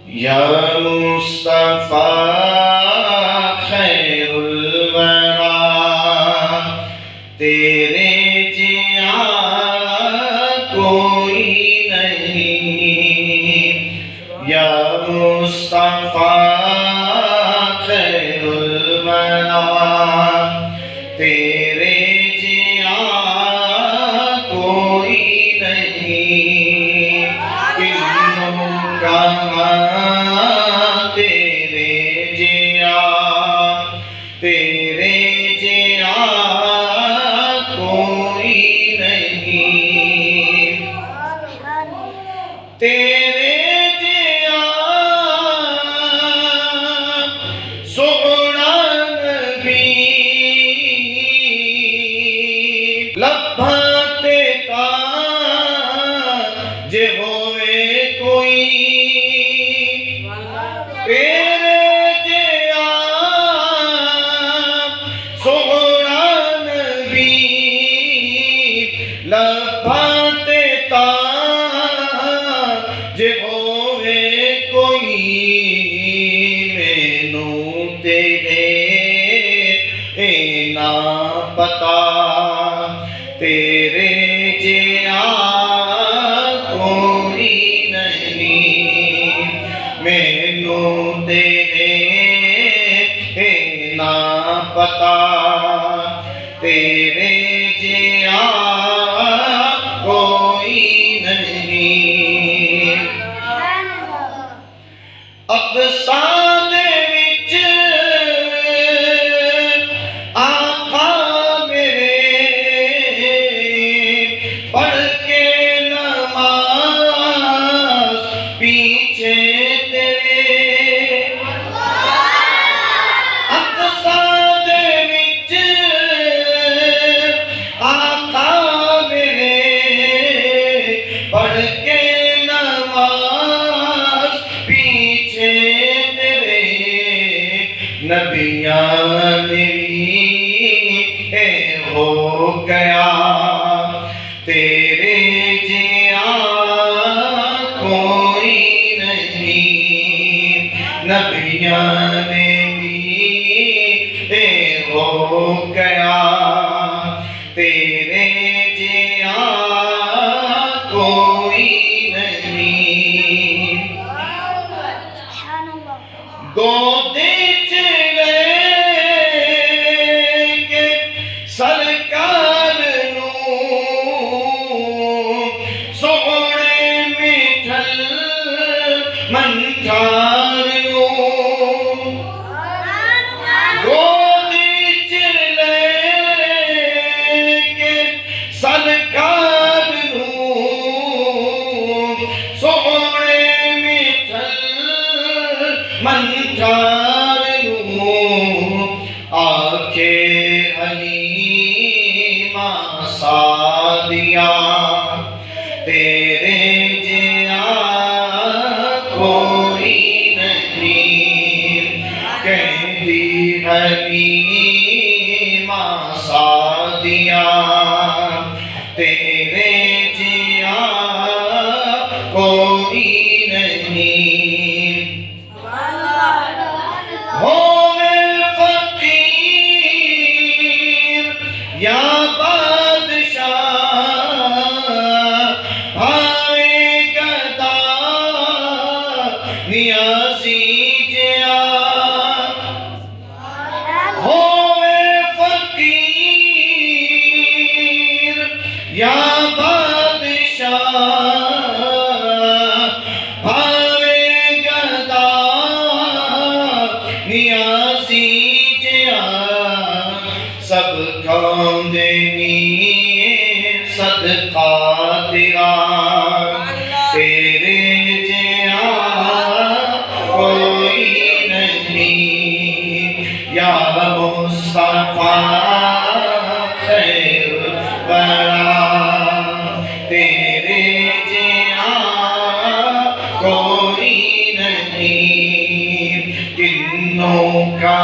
یا مصطفیٰ خیر الورا، تیرے جیاں کوئی نہیں۔ یا مصطفیٰ خیر الورا، تیرے جیاں کوئی نہیں۔ کنوں کا تیرے جیاں کوئی نہیں۔ تیرے جیاں سونا نبی لبھاتے تاں جے ہوئے کوئی۔ تیرے جیاں سونا نبی لبھاتے تاں جے ہوئے کوئی۔ مینوں تیرے نا پتا، تیرے جیاں کوئی نہیں۔ مینوں تیرے نا پتا، تیرے جیاں کوئی نہیں۔ اقصیٰ دے وچ آقا میرے پڑھ کے نماز پیچھے تیرے۔ اقصیٰ دے وچ آقا میرے پڑھ کے نماز پیچھے تیرے۔ نبیاں میری اے ہو گیا، تیرے جیاں کوئی نہیں۔ نبیاں میری اے ہو گیا، تیرے جیاں کوئی نہیں۔ گودے چلے کے سرکار نوں سونے مٹھل منجھار نوں۔ گودے چلے کے سرکار نوں سونے مٹھل منجھار نوں۔ آکھے حلیمہ سعدیہ، تیرے جیاں کوئی نہیں۔ کہندی حلیمہ سعدیہ، تیرے جیاں کوئی نہیں۔ ہوئے فقیر یا بادشاہ، بھاوے گدا نیازی جیا۔ ہوئے فقیر یا بادشاہ، بھاوے گدا نیازی جیا۔ سب کھاندے نی صدقہ تیرا، تیرے جیاں کوئی نہیں۔ یا مصطفیٰ خیر الورا، تیرے جیاں کوئی نہیں۔ کنوں کا